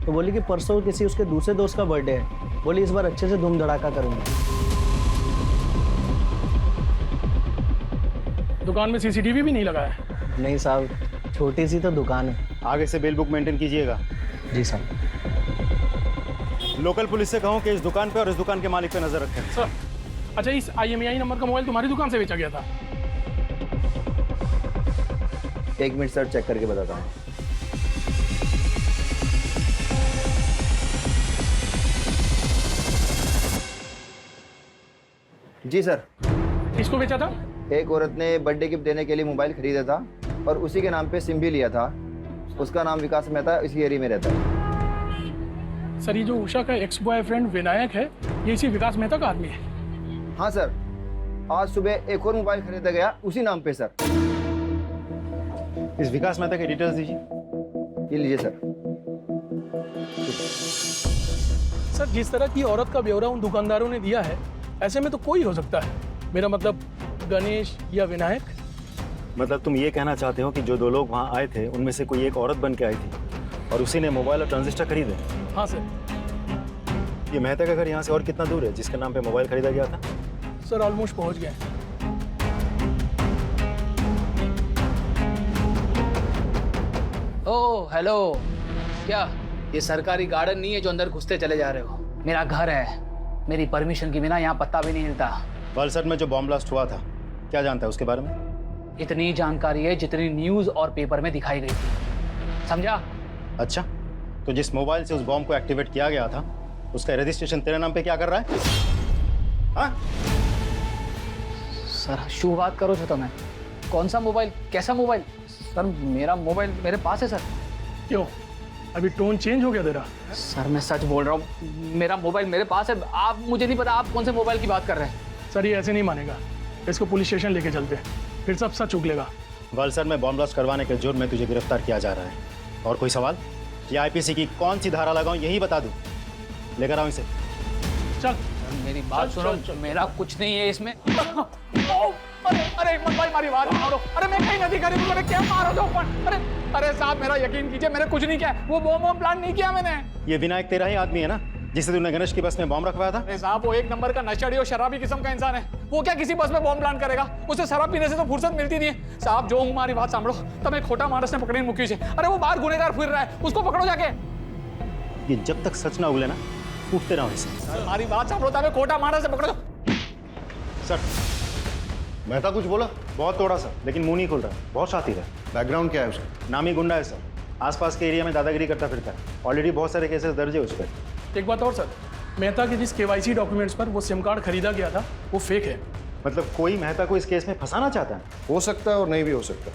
तो बोली कि परसों किसी उसके दूसरे दोस्त का बर्थडे है, बोली इस बार अच्छे से धूम धड़ाका करूँगी। दुकान में CCTV भी नहीं लगा है? नहीं साहब, छोटी सी तो दुकान है। आगे से बिल बुक मेंटेन कीजिएगा। जी साहब। लोकल पुलिस से कहो कि इस दुकान पे और इस दुकान के मालिक पे नजर रखें। सर, अच्छा इस IMEI नंबर का मोबाइल तुम्हारी दुकान से बेचा गया था? एक मिनट सर, चेक करके बताता हूँ। जी सर। किसको बेचा था? एक औरत ने बर्थडे गिफ्ट देने के लिए मोबाइल खरीदा था और उसी के नाम पे सिम भी लिया था। उसका नाम विकास मेहता, इसी एरिया में रहता है। सर, ये जो उषा का एक्स बॉयफ्रेंड विनायक है, ये इसी विकास मेहता का आदमी है? हाँ सर, आज सुबह एक और मोबाइल खरीदा गया उसी नाम पे सर। इस विकास मेहता के डिटेल्स दीजिए। ये लीजिए सर। सर, जिस तरह की औरत का ब्यौरा उन दुकानदारों ने दिया है, ऐसे में तो कोई हो सकता है। मेरा मतलब गणेश या विनायक। मतलब तुम ये कहना चाहते हो कि जो दो लोग वहाँ आए थे उनमें से कोई एक औरत बन के आई थी और उसी ने मोबाइल और ट्रांजिस्टर खरीदे? हाँ सर। ये मेहता का घर यहाँ से और कितना दूर है जिसके नाम पे मोबाइल खरीदा गया था? सर, ऑलमोस्ट पहुँच गए। ओह हेलो, क्या ये सरकारी गार्डन नहीं है जो अंदर घुसते चले जा रहे हो? मेरा घर है, मेरी परमिशन के बिना यहाँ पत्ता भी नहीं हिलता। वलसड में जो बॉम्ब ब्लास्ट हुआ था, क्या जानता है उसके बारे में? इतनी जानकारी है जितनी न्यूज़ और पेपर में दिखाई गई थी, समझा? अच्छा, तो जिस मोबाइल से उस बॉम्ब को एक्टिवेट किया गया था उसका रजिस्ट्रेशन तेरे नाम पे क्या कर रहा है? हाँ? सर शुरुआत करो छो तुम्हें। कौन सा मोबाइल, कैसा मोबाइल? सर मेरा मोबाइल मेरे पास है सर। क्यों, अभी टोन चेंज हो गया तेरा? सर मैं सच बोल रहा हूँ, मेरा मोबाइल मेरे पास है। आप, मुझे नहीं पता आप कौन से मोबाइल की बात कर रहे हैं। सर ये ऐसे नहीं मानेगा, इसको पुलिस स्टेशन लेके चलते हैं, फिर सब सच उगलेगा। वलसड में बॉम्ब ब्लास्ट करवाने के जुर्म में तुझे गिरफ्तार किया जा रहा है। और कोई सवाल? ये IPC की कौन सी धारा लगाऊं यही बता दूं। लेकर आओ इसे। चल। मेरी बात सुनो, मेरा कुछ नहीं है इसमें। अरे हिम्मत भाई मारी बात मारो। अरे मैं कहीं नहीं करी, मैंने क्या मारो जो अरे अरे साहब मेरा यकीन कीजिए, मैंने कुछ नहीं किया, वो बॉम्ब प्लान नहीं किया मैंने। ये विनायक तेरा ही आदमी है ना, जिसे तूने गणेश की बस में बॉम्ब रखवाया था? अरे साहब वो एक नंबर का नशेड़ी और शराबी किस्म का इंसान है, वो क्या किसी बस में बॉम्ब प्लान करेगा? उसे शराब पीने से तो फुर्सत मिलती नहीं है। साहब जो हमारी बात सांभो, तब खोटा मानस ने पकड़ी मुक्की से। अरे वो बाहर गुनेगार फिर रहा है, उसको पकड़ो जाके। ये जब तक सच ना उगले ना, उठते रहो इसे। हमारी बात सांभो, तब खोटा मानस ने पकड़ो। सर मेहता कुछ बोला? बहुत तोड़ा सर, लेकिन मुंह नहीं खोल रहा, बहुत शातिर है। बैकग्राउंड क्या है उसका? नामी गुंडा है सर, आसपास के एरिया में दादागिरी करता फिरता है। ऑलरेडी बहुत सारे केसेस दर्ज है उस पर। एक बात और सर, मेहता के जिस KYC डॉक्यूमेंट्स पर वो सिम कार्ड खरीदा गया था वो फेक है। मतलब कोई मेहता को इस केस में फंसाना चाहता है? हो सकता है और नहीं भी हो सकता,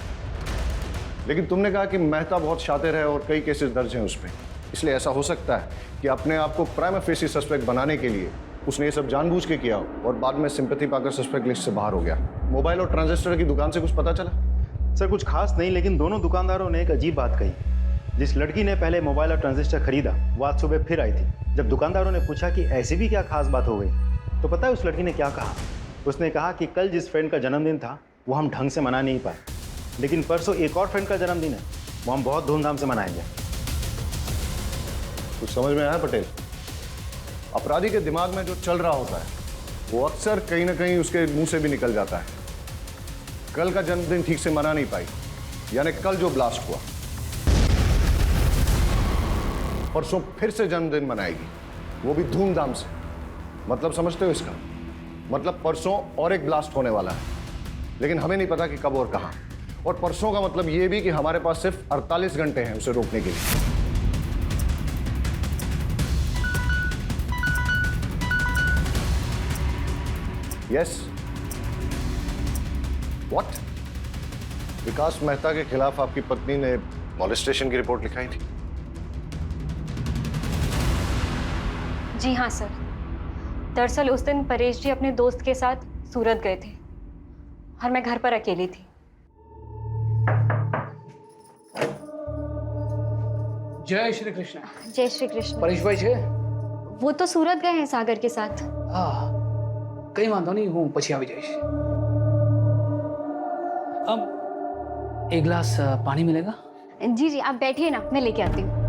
लेकिन तुमने कहा कि मेहता बहुत शातिर है और कई केसेस दर्ज हैं उस पर, इसलिए ऐसा हो सकता है कि अपने आप को प्राइमा फेसी सस्पेक्ट बनाने के लिए उसने ये सब जानबूझ के किया और बाद में सिंपैथी पाकर सस्पेक्ट लिस्ट से बाहर हो गया। मोबाइल और ट्रांजिस्टर की दुकान से कुछ पता चला? सर कुछ खास नहीं, लेकिन दोनों दुकानदारों ने एक अजीब बात कही। जिस लड़की ने पहले मोबाइल और ट्रांजिस्टर खरीदा वो आज सुबह फिर आई थी। जब दुकानदारों ने पूछा कि ऐसी भी क्या खास बात हो गई, तो पता है उस लड़की ने क्या कहा? उसने कहा कि कल जिस फ्रेंड का जन्मदिन था वो हम ढंग से मना नहीं पाए, लेकिन परसों एक और फ्रेंड का जन्मदिन है, वो हम बहुत धूमधाम से मनाएंगे। कुछ समझ में आया पटेल? अपराधी के दिमाग में जो चल रहा होता है वो अक्सर कहीं ना कहीं उसके मुंह से भी निकल जाता है। कल का जन्मदिन ठीक से मना नहीं पाई, यानी कल जो ब्लास्ट हुआ, परसों फिर से जन्मदिन मनाएगी, वो भी धूमधाम से। मतलब समझते हो इसका? मतलब परसों और एक ब्लास्ट होने वाला है, लेकिन हमें नहीं पता कि कब और कहां। और परसों का मतलब ये भी कि हमारे पास सिर्फ 48 घंटे हैं उसे रोकने के लिए। Yes what? विकास मेहता के खिलाफ आपकी पत्नी ने मॉलेस्टेशन की रिपोर्ट लिखाई थी? जी हाँ सर, दरअसल उस दिन परेश जी अपने दोस्त के साथ सूरत गए थे और मैं घर पर अकेली थी। जय श्री कृष्ण। जय श्री कृष्ण। परेश भाई छे? वो तो सूरत गए हैं सागर के साथ। हाँ कहीं वांधो नहीं, हूँ પછી આવી જઈશ। अब एक गिलास पानी मिलेगा? जी जी आप बैठिए ना, मैं लेके आती हूँ।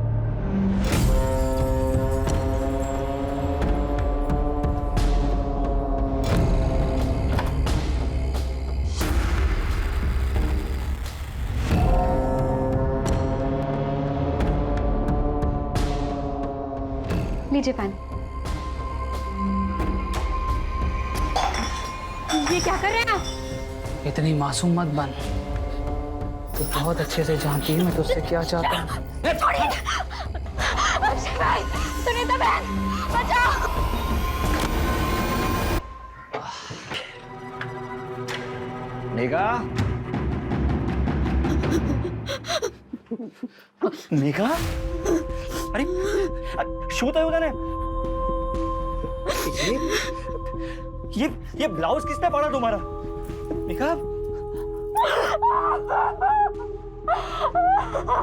लीजिए पानी। ये क्या कर रहे हैं आप? इतनी मासूम मत बन, तू बहुत अच्छे से जानती है मैं तुझसे क्या चाहता हूँ। सुनीता बहन बचाओ। मेघा, मेघा, अरे શું થયું તને? ये ब्लाउज किसने पहना तुम्हारा? मेघा,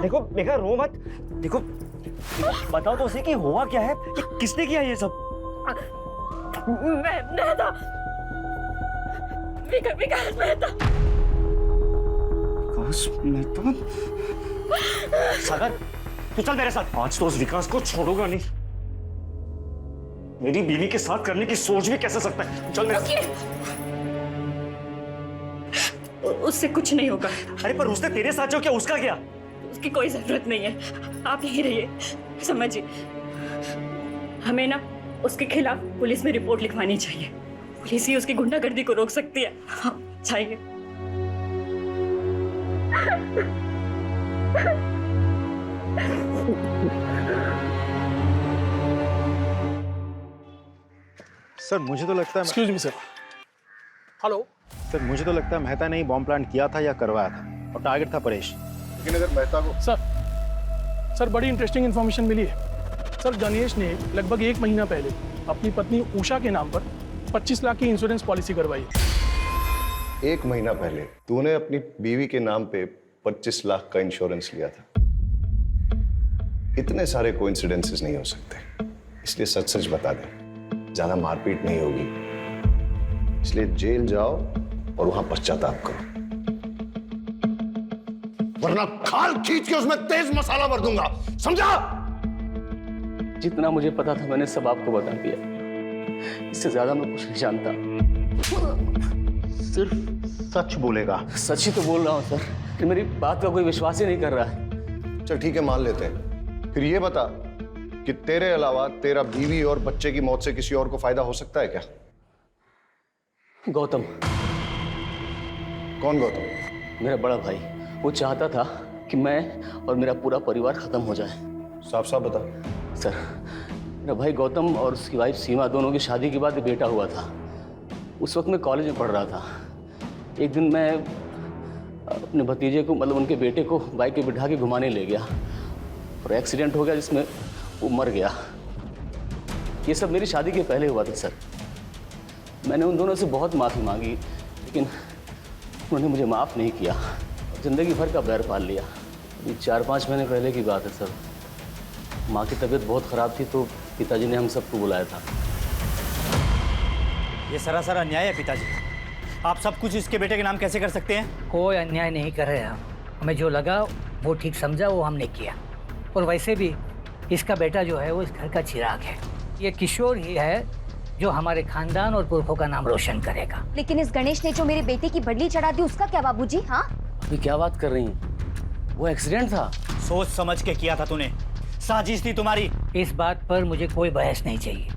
देखो मेघा रो मत। देखो बताओ तो उसे कि हुआ क्या है, कि किसने किया ये सब? मेहता, विकास मेहता। विकास मेहता? सागर तू चल मेरे साथ। आज तो उस विकास को छोड़ूंगा नहीं। मेरी बीवी के साथ करने की सोच भी कैसे सकता है? चल मेरे साथ। उससे कुछ नहीं होगा। अरे पर उसने तेरे साथ जो किया उसका क्या? उसकी कोई जरूरत नहीं है, आप यहीं रहिए। समझिए, हमें ना उसके खिलाफ पुलिस में रिपोर्ट लिखवानी चाहिए। पुलिस ही उसकी गुंडागर्दी को रोक सकती है। हाँ, चाहिए। सर मुझे तो लगता है excuse me sir. Hello sir, मुझे तो लगता है मेहता ने ही बॉम्ब प्लांट किया था या करवाया था और टारगेट था परेश। लेकिन अगर मेहता को सर बड़ी इंटरेस्टिंग इन्फॉर्मेशन मिली है। सर गणेश ने लगभग 1 महीना पहले अपनी पत्नी उषा के नाम पर 25 लाख की इंश्योरेंस पॉलिसी करवाई। 1 महीना पहले तूने अपनी बीवी के नाम पे 25 लाख का इंश्योरेंस लिया था। इतने सारे कोइंसिडेंसेस नहीं हो सकते, इसलिए सच सच बता दे, ज्यादा मारपीट नहीं होगी, इसलिए जेल जाओ और वहां पश्चाताप करो, वरना खाल खींच के उसमें तेज मसाला भर दूंगा, समझा? जितना मुझे पता था मैंने सब आपको बता दिया, इससे ज्यादा मैं कुछ नहीं जानता। सिर्फ सच बोलेगा। सच ही तो बोल रहा हूँ सर, कि मेरी बात का कोई विश्वास ही नहीं कर रहा है। चल ठीक है, मान लेते हैं। फिर ये बता कि तेरे अलावा तेरा बीवी और बच्चे की मौत से किसी और को फायदा हो सकता है क्या? गौतम। कौन गौतम? मेरा बड़ा भाई। वो चाहता था कि मैं और मेरा पूरा परिवार खत्म हो जाए। साफ साफ बता। सर, मेरा भाई गौतम और उसकी वाइफ सीमा दोनों की शादी के बाद बेटा हुआ था। उस वक्त मैं कॉलेज में पढ़ रहा था। एक दिन मैं अपने भतीजे को, मतलब उनके बेटे को, बाइक पे बिठा के घुमाने ले गया और एक्सीडेंट हो गया जिसमें वो मर गया। ये सब मेरी शादी के पहले हुआ था सर। मैंने उन दोनों से बहुत माफ़ी मांगी, लेकिन उन्होंने मुझे माफ़ नहीं किया। ज़िंदगी भर का बैर पाल लिया। अभी 4-5 महीने पहले की बात है सर। माँ की तबीयत बहुत ख़राब थी तो पिताजी ने हम सबको बुलाया था। ये सरासर अन्याय है पिताजी। आप सब कुछ इसके बेटे के नाम कैसे कर सकते हैं? कोई अन्याय नहीं कर रहे हम। हमें जो लगा वो ठीक समझा, वो हमने किया। और वैसे भी इसका बेटा जो है वो इस घर का चिराग है। ये किशोर ही है जो हमारे खानदान और पुरखों का नाम रोशन करेगा। लेकिन इस गणेश ने जो मेरे बेटे की बडली चढ़ा दी, उसका क्या बाबूजी? हाँ, अभी क्या बात कर रही हैं? वो एक्सीडेंट था। सोच समझ के किया था तूने, साजिश थी तुम्हारी। इस बात पर मुझे कोई बहस नहीं चाहिए।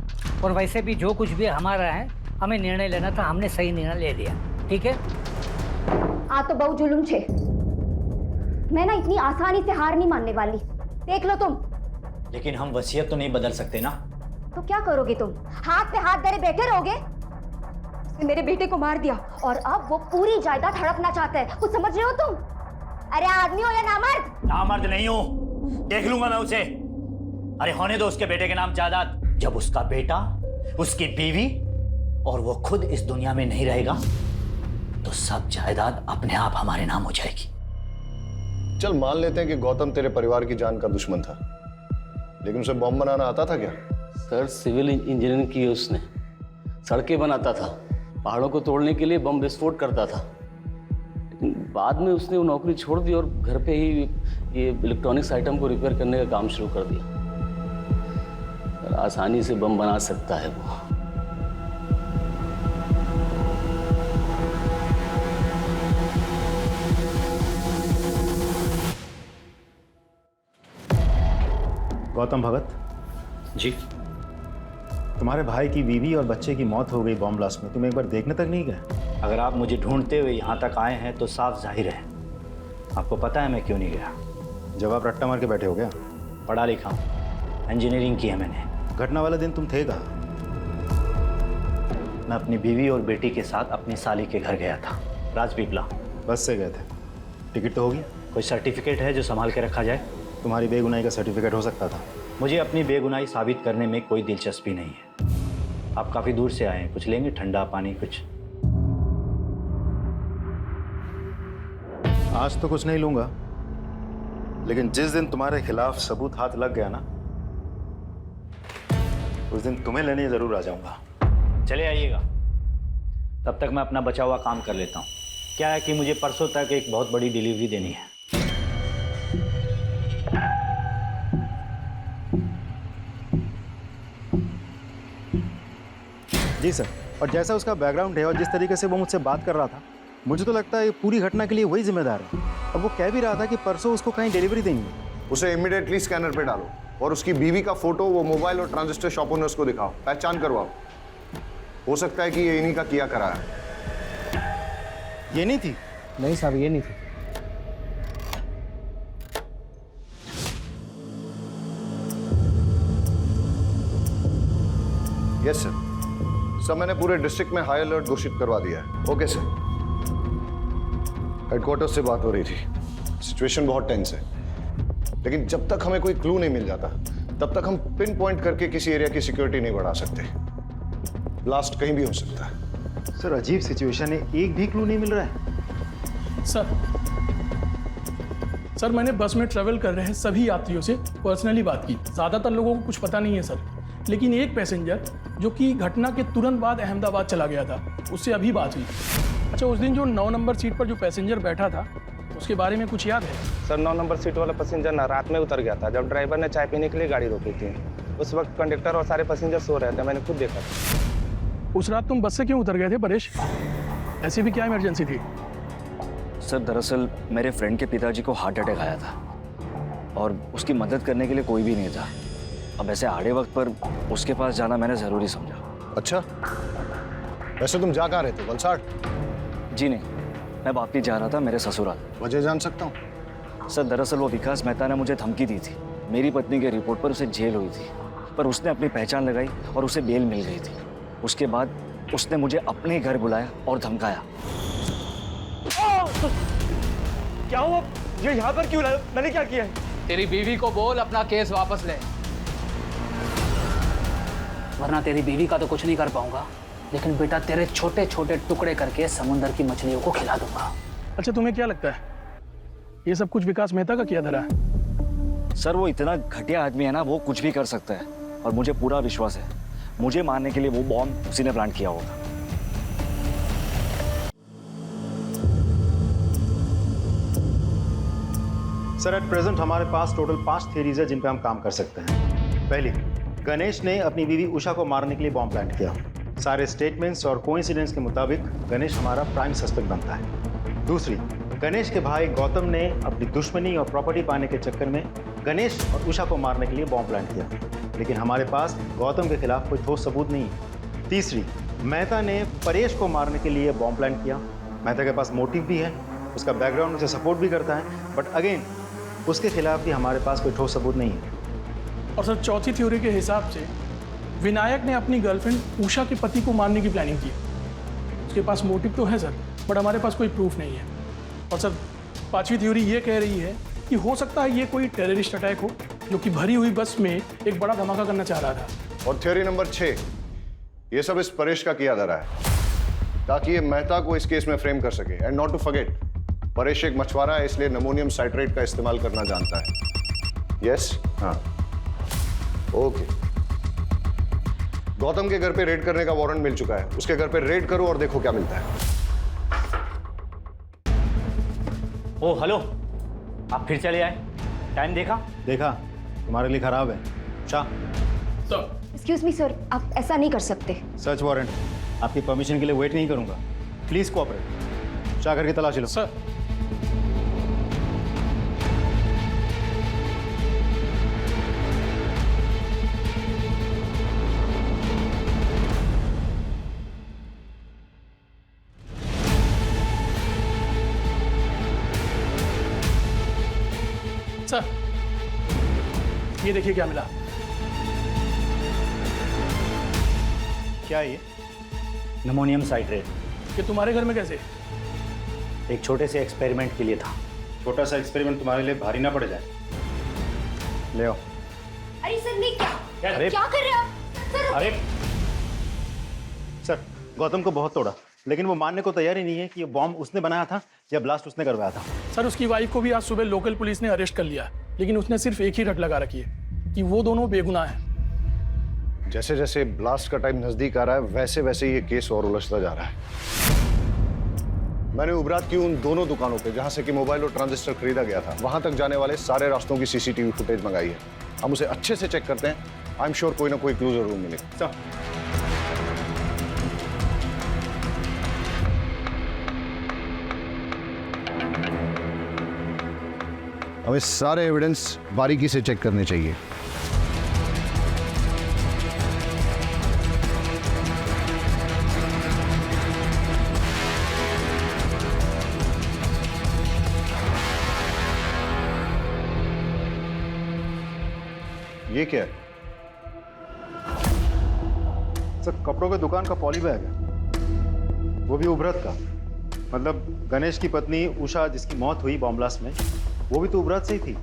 और वैसे भी जो कुछ भी हमारा है, हमें निर्णय लेना था, हमने सही निर्णय ले लिया। ठीक है? आ तो बहु जुलुम छे। मैं ना इतनी आसानी से हार नहीं मानने वाली। देख लो तुम। लेकिन हम वसीयत तो नहीं बदल सकते ना। तो क्या करोगे तुम? हाथ पे हाथ धरे बैठे रहोगे? उसने मेरे बेटे को मार दिया और अब वो पूरी जायदाद हड़पना चाहता है। कुछ समझ रहे हो तुम? अरे आदमी हो या नामर्द? नामर्द नहीं हूं, देख लूंगा मैं उसे। अरे होने दो उसके बेटे के नाम जायदाद। जब उसका बेटा, उसकी बीवी और वो खुद इस दुनिया में नहीं रहेगा तो सब जायदाद अपने आप हमारे नाम हो जाएगी। चल मान लेते हैं कि गौतम तेरे परिवार की जान का दुश्मन था, लेकिन उसे बॉम्ब बनाना आता था क्या? सर, सिविल इंजीनियरिंग की है उसने। सड़कें बनाता था, पहाड़ों को तोड़ने के लिए बम विस्फोट करता था। लेकिन बाद में उसने वो नौकरी छोड़ दी और घर पे ही ये इलेक्ट्रॉनिक्स आइटम को रिपेयर करने का काम शुरू कर दिया। सर, आसानी से बम बना सकता है वो। गौतम भगत जी, तुम्हारे भाई की बीवी और बच्चे की मौत हो गई बॉम्ब ब्लास्ट में, तुम एक बार देखने तक नहीं गए? अगर आप मुझे ढूंढते हुए यहाँ तक आए हैं तो साफ जाहिर है आपको पता है मैं क्यों नहीं गया। जब आप रट्टा मार के बैठे हो गया? पढ़ा लिखा हूँ, इंजीनियरिंग की है मैंने। घटना वाले दिन तुम थे कहाँ? मैं अपनी बीवी और बेटी के साथ अपनी साली के घर गया था, राजपीपला। बस से गए थे? टिकट तो होगी? कोई सर्टिफिकेट है जो संभाल के रखा जाए? तुम्हारी बेगुनाही का सर्टिफिकेट हो सकता था। मुझे अपनी बेगुनाही साबित करने में कोई दिलचस्पी नहीं है। आप काफ़ी दूर से आए हैं, कुछ लेंगे? ठंडा पानी कुछ? आज तो कुछ नहीं लूंगा, लेकिन जिस दिन तुम्हारे खिलाफ सबूत हाथ लग गया ना, उस दिन तुम्हें लेने जरूर आ जाऊंगा। चले आइएगा, तब तक मैं अपना बचा हुआ काम कर लेता हूँ। क्या है कि मुझे परसों तक एक बहुत बड़ी डिलीवरी देनी है। जी सर। और जैसा उसका बैकग्राउंड है और जिस तरीके से वो मुझसे बात कर रहा था, मुझे तो लगता है ये पूरी घटना के लिए वही जिम्मेदार है। अब वो कह भी रहा था कि परसों उसको कहीं डिलीवरी देंगे। उसे इमीडिएटली स्कैनर पे डालो और उसकी बीवी का फोटो वो मोबाइल और ट्रांजिस्टर शॉप ओनर्स को दिखाओ, पहचान करवाओ। हो सकता है कि ये इन्हीं का किया करा है। ये नहीं थी? नहीं साहब, ये नहीं थी। Yes sir. सर, मैंने पूरे डिस्ट्रिक्ट में हाई अलर्ट घोषित करवा दिया है। Okay sir. हेडक्वार्टर से बात हो रही थी, सिचुएशन बहुत टेंस है, लेकिन जब तक हमें कोई क्लू नहीं मिल जाता तब तक हम पिन पॉइंट करके किसी एरिया की सिक्योरिटी नहीं बढ़ा सकते। ब्लास्ट कहीं भी हो सकता है। सर, अजीब सिचुएशन है, एक भी क्लू नहीं मिल रहा है। सर, मैंने बस में ट्रेवल कर रहे सभी यात्रियों से पर्सनली बात की। ज़्यादातर लोगों को कुछ पता नहीं है सर, लेकिन एक पैसेंजर जो कि घटना के तुरंत बाद अहमदाबाद चला गया था, उससे अभी बात हुई। अच्छा, उस दिन जो 9 नंबर सीट पर जो पैसेंजर बैठा था, उसके बारे में कुछ याद है? सर 9 नंबर सीट वाला पैसेंजर ना रात में उतर गया था जब ड्राइवर ने चाय पीने के लिए गाड़ी रोकी थी। उस वक्त कंडक्टर और सारे पैसेंजर सो रहे थे, मैंने खुद देखा था। उस रात तुम बस से क्यों उतर गए थे परेश? ऐसी भी क्या इमरजेंसी थी? सर दरअसल मेरे फ्रेंड के पिताजी को हार्ट अटैक आया था और उसकी मदद करने के लिए कोई भी नहीं था। अब ऐसे आड़े वक्त पर उसके पास जाना मैंने ज़रूरी समझा। अच्छा, वैसे तुम जा कहाँ रहे थे? वलसाड़? जी नहीं, मैं वापस जा रहा था मेरे ससुराल। वजह जान सकता हूँ? सर दरअसल वो विकास मेहता ने मुझे धमकी दी थी। मेरी पत्नी के रिपोर्ट पर उसे जेल हुई थी, पर उसने अपनी पहचान लगाई और उसे बेल मिल गई थी। उसके बाद उसने मुझे अपने घर बुलाया और धमकाया। क्या हुआ? ये यहाँ पर क्यों लाया? मैंने क्या किया है? तेरी बीवी को बोल अपना केस वापस ले, वरना तेरी बीवी का तो कुछ नहीं कर पाऊंगा, लेकिन बेटा तेरे छोटे छोटे टुकड़े करके समुंदर की मछलियों को खिला दूंगा। अच्छा, तुम्हें क्या लगता है ये सब कुछ विकास मेहता का किया धरा है? सर वो इतना घटिया आदमी है ना, वो कुछ भी कर सकता है और मुझे पूरा विश्वास है मुझे मारने के लिए वो बॉम्ब उसी ने प्लान किया होगा। सर एट प्रेजेंट हमारे पास टोटल 5 थ्योरीज है जिन पे हम काम कर सकते हैं। पहली, गणेश ने अपनी बीवी उषा को मारने के लिए बॉम्ब प्लांट किया। सारे स्टेटमेंट्स और कोइंसिडेंस के मुताबिक गणेश हमारा प्राइम सस्पेक्ट बनता है। दूसरी, गणेश के भाई गौतम ने अपनी दुश्मनी और प्रॉपर्टी पाने के चक्कर में गणेश और उषा को मारने के लिए बॉम्ब प्लांट किया, लेकिन हमारे पास गौतम के खिलाफ कोई ठोस सबूत नहीं है। तीसरी, मेहता ने परेश को मारने के लिए बॉम्ब प्लांट किया। मेहता के पास मोटिव भी है, उसका बैकग्राउंड उसे सपोर्ट भी करता है, बट अगेन उसके खिलाफ भी हमारे पास कोई ठोस सबूत नहीं है। और सर चौथी थ्योरी के हिसाब से विनायक ने अपनी गर्लफ्रेंड उषा के पति को मारने की प्लानिंग की। उसके पास मोटिव तो है सर, बट हमारे पास कोई प्रूफ नहीं है। और सर पांचवी थ्योरी ये कह रही है कि हो सकता है ये कोई टेररिस्ट अटैक हो जो कि भरी हुई बस में एक बड़ा धमाका करना चाह रहा था। और थ्योरी नंबर 6, ये सब इस परेश का किया धरा है ताकि ये मेहता को इस केस में फ्रेम कर सके। And not to forget, Paresh एक मछुआरा है, इसलिए अमोनियम साइट्रेट का इस्तेमाल करना जानता है। यस? हाँ, ओके। गौतम के घर पे रेड करने का वारंट मिल चुका है, उसके घर पे रेड करो और देखो क्या मिलता है। ओ हेलो, आप फिर चले आए? टाइम देखा? देखा, तुम्हारे लिए खराब है। शाह, एक्सक्यूज मी सर, आप ऐसा नहीं कर सकते। सर्च वारंट, आपकी परमिशन के लिए वेट नहीं करूंगा। Please cooperate. शाह करके तलाशी लो। सर सर ये देखिए क्या मिला। क्या ये? Ammonium citrate. ये तुम्हारे घर में कैसे? एक छोटे से एक्सपेरिमेंट के लिए था। छोटा सा एक्सपेरिमेंट तुम्हारे लिए भारी ना पड़ जाए। ले आओ। अरे सर नहीं, क्या अरे क्या कर रहे हो आप सर? अरे सर, गौतम को बहुत तोड़ा, लेकिन वो मानने को तैयार ही नहीं है कि ये बॉम्ब उसने बनाया था या ब्लास्ट उसने करवाया था। सर उसकी वाइफ को भी आज सुबह लोकल पुलिस ने अरेस्ट कर लिया, लेकिन उसने सिर्फ एक ही रट लगा रखी है कि वो दोनों बेगुनाह हैं। जैसे जैसे ब्लास्ट का टाइम नजदीक आ रहा है वैसे वैसे ये केस और उलझता जा रहा है। मैंने उबरात की उन दोनों दुकानों पे जहां से कि मोबाइल और ट्रांजिस्टर खरीदा गया था, वहां तक जाने वाले सारे रास्तों की सीसीटीवी फुटेज मंगाई है। हम उसे अच्छे से चेक करते हैं, आई एम श्योर कोई ना कोई क्लू जरूर मिलेगा। हमें सारे एविडेंस बारीकी से चेक करने चाहिए। ये क्या है? सर कपड़ों के दुकान का पॉली बैग है, वो भी उभरत का। मतलब गणेश की पत्नी उषा जिसकी मौत हुई बॉम्ब ब्लास्ट में, वो भी तो उभरत से ही थी।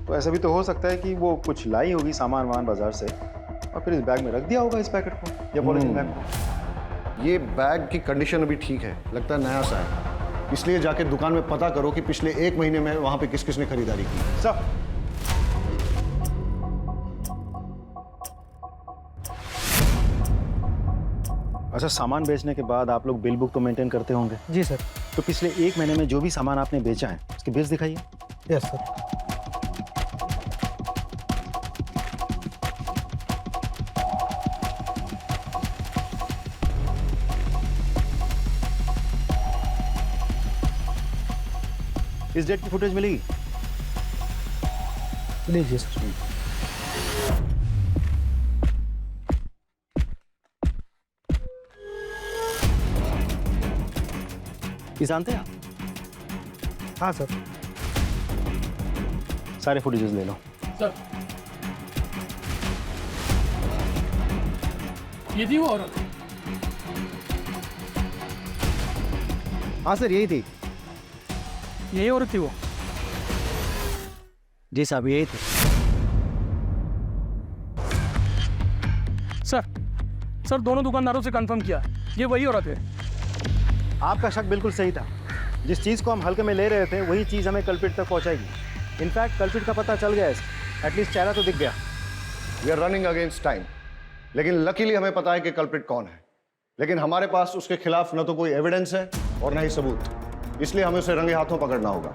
तो ऐसा भी तो हो सकता है कि वो कुछ लाई होगी सामान वामान बाजार से और फिर इस बैग में रख दिया होगा, इस पैकेट को या पॉलिथीन बैग को। ये बैग की कंडीशन अभी ठीक है, लगता है नया सा है, इसलिए जाके दुकान में पता करो कि पिछले 1 महीने में वहां पे किस किसने खरीदारी की। सब अच्छा, सामान बेचने के बाद आप लोग बिल बुक तो मेंटेन करते होंगे? जी सर। तो पिछले 1 महीने में जो भी सामान आपने बेचा है उसके बिल्स दिखाइए। Yes sir. इस डेट की फुटेज मिलेगी? लीजिए सर। ये जानते हैं आप? हाँ सर। सारे फुटेजेस ले लो। सर ये थी वो औरत? हाँ सर, यही थी। यही औरत थी वो? जी साहब, यही थी। सर दोनों दुकानदारों से कंफर्म किया, ये वही औरत है। आपका शक बिल्कुल सही था। जिस चीज़ को हम हल्के में ले रहे थे वही चीज़ हमें कल्प्रिट तक पहुंचाएगी। इनफैक्ट कल्प्रिट का पता चल गया है, एटलीस्ट चेहरा तो दिख गया। We are running against time, लेकिन लकीली हमें पता है कि कल्प्रिट कौन है। लेकिन हमारे पास उसके खिलाफ न तो कोई एविडेंस है और न ही सबूत, इसलिए हमें उसे रंगे हाथों पकड़ना होगा।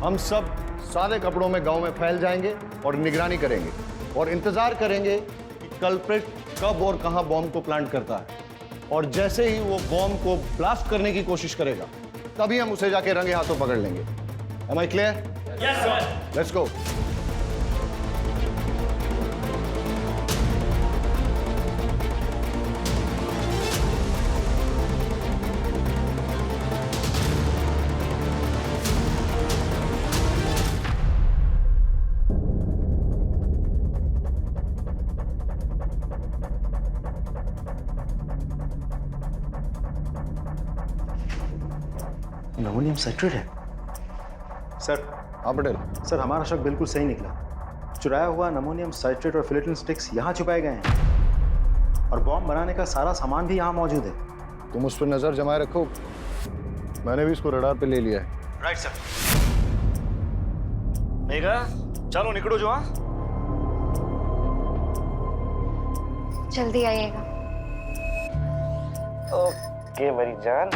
हम सब सादे कपड़ों में गांव में फैल जाएंगे और निगरानी करेंगे और इंतजार करेंगे कि कल्प्रिट कब और कहां बॉम्ब को प्लांट करता है, और जैसे ही वो बॉम्ब को ब्लास्ट करने की कोशिश करेगा तभी हम उसे जाके रंगे हाथों पकड़ लेंगे। Am I clear? Yes, sir. Let's go. Ammonium citrate है सर। हाँ पटेल। सर हमारा शक बिल्कुल सही निकला। चुराया हुआ अमोनियम साइट्रेट और फिलेटिन स्टिक्स यहाँ छुपाए गए हैं और बॉम्ब बनाने का सारा सामान भी यहाँ मौजूद है। तुम उस पर नजर जमाए रखो, मैंने भी इसको रडार पे ले लिया है। Right sir. मेघा चलो निकलो जो। हाँ जल्दी आइएगा। ओके मेरी जान।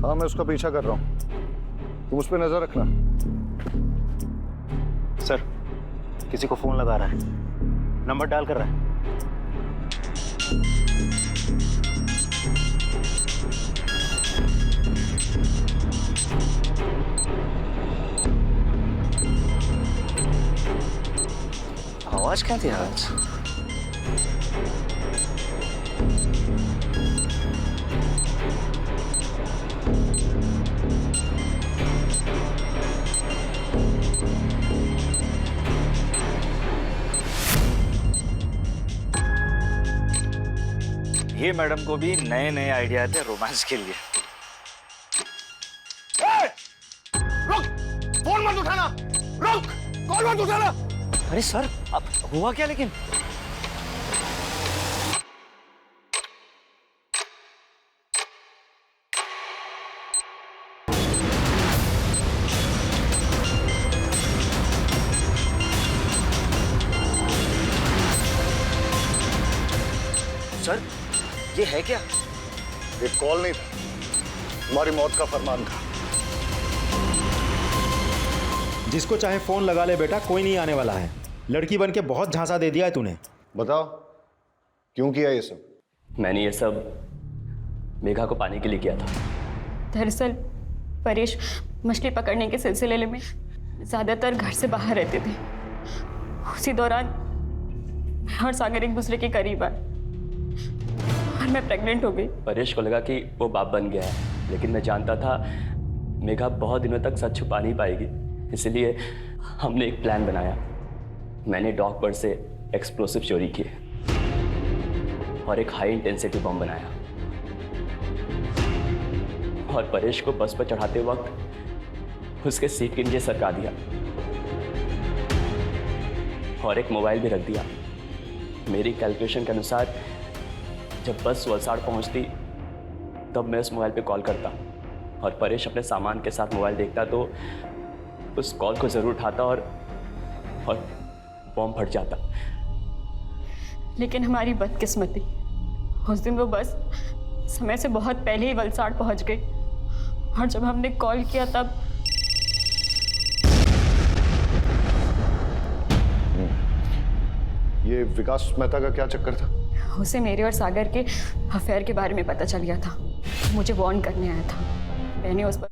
हाँ मैं उसका पीछा कर रहा हूँ, तुम उस पर नजर रखना। सर किसी को फोन लगा रहा है, नंबर डायल कर रहा है। आवाज क्या थी आज? ये मैडम को भी नए नए आइडिया थे रोमांस के लिए। रुक, फोन मत उठाना, रुक, कॉल मत उठाना। अरे सर अब हुआ क्या? लेकिन सर ये है क्या? ये कॉल नहीं था, तुम्हारी मौत का फरमान था। जिसको चाहे फोन लगा ले बेटा, कोई नहीं आने वाला है। लड़की बन के बहुत झांसा दे दिया है तूने। बताओ क्यों किया ये सब? मैंने ये सब मेघा को पाने के लिए किया था। दरअसल परेश मछली पकड़ने के सिलसिले में ज़्यादातर घर से बाहर रहते थे। उसी दौरान मैं और सागर एक दूसरे के करीब आए और मैं प्रेग्नेंट हो गई। परेश को लगा कि वो बाप बन गया है, लेकिन मैं जानता था मेघा बहुत दिनों तक सच छुपा नहीं पाएगी, इसलिए हमने एक प्लान बनाया। मैंने डॉक पर से एक्सप्लोसिव चोरी किए और एक हाई इंटेंसिटी बम बनाया और परेश को बस पर चढ़ाते वक्त उसके सीट के नीचे सरका दिया और एक मोबाइल भी रख दिया। मेरी कैलकुलेशन के अनुसार जब बस वलसाड़ पहुंचती तब मैं उस मोबाइल पे कॉल करता और परेश अपने सामान के साथ मोबाइल देखता तो उस कॉल को ज़रूर उठाता और बॉम्ब फट जाता। लेकिन हमारी बदकिस्मती, उस दिन वो बस समय से बहुत पहले ही वलसाड़ पहुंच गई और जब हमने कॉल किया तब ये विकास मेहता का क्या चक्कर था? उसे मेरे और सागर के अफेयर के बारे में पता चल गया था। मुझे वार्न करने आया था। मैंने उस पर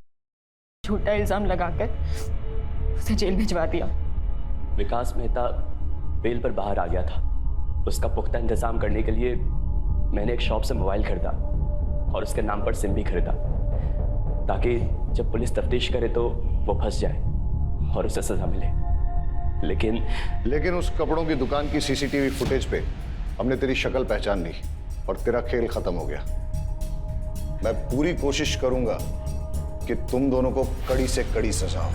झूठा इल्जाम लगाकर उसे जेल भिजवा दिया। विकास मेहता बेल पर बाहर आ गया था। उसका पुख्ता इंतजाम करने के लिए मैंने एक शॉप से मोबाइल खरीदा और उसके नाम पर सिम भी खरीदा, ताकि जब पुलिस तफ्तीश करे तो वो फंस जाए और उसे सजा मिले। लेकिन उस कपड़ों की दुकान की सीसीटीवी फुटेज पे हमने तेरी शक्ल पहचान ली और तेरा खेल खत्म हो गया। मैं पूरी कोशिश करूंगा कि तुम दोनों को कड़ी से कड़ी सजा हो।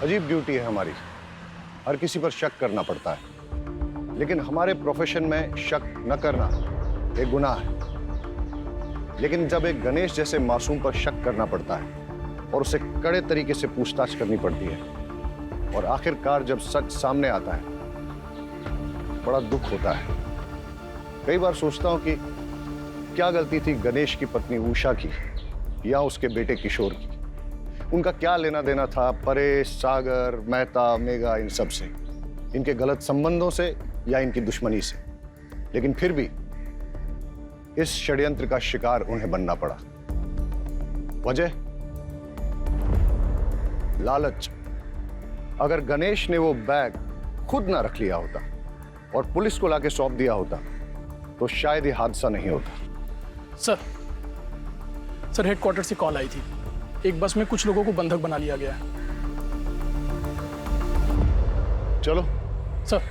अजीब ड्यूटी है हमारी, हर किसी पर शक करना पड़ता है, लेकिन हमारे प्रोफेशन में शक न करना एक गुनाह है। लेकिन जब एक गणेश जैसे मासूम पर शक करना पड़ता है और उसे कड़े तरीके से पूछताछ करनी पड़ती है और आखिरकार जब सच सामने आता है, बड़ा दुख होता है। कई बार सोचता हूं कि क्या गलती थी गणेश की पत्नी उषा की या उसके बेटे किशोर की। उनका क्या लेना देना था परेश, सागर, मेहता, मेघा, इन सब से, इनके गलत संबंधों से या इनकी दुश्मनी से। लेकिन फिर भी इस षड्यंत्र का शिकार उन्हें बनना पड़ा। वजह लालच। अगर गणेश ने वो बैग खुद ना रख लिया होता और पुलिस को लाके सौंप दिया होता तो शायद ये हादसा नहीं होता। सर हेडक्वार्टर से कॉल आई थी, एक बस में कुछ लोगों को बंधक बना लिया गया है। चलो सर।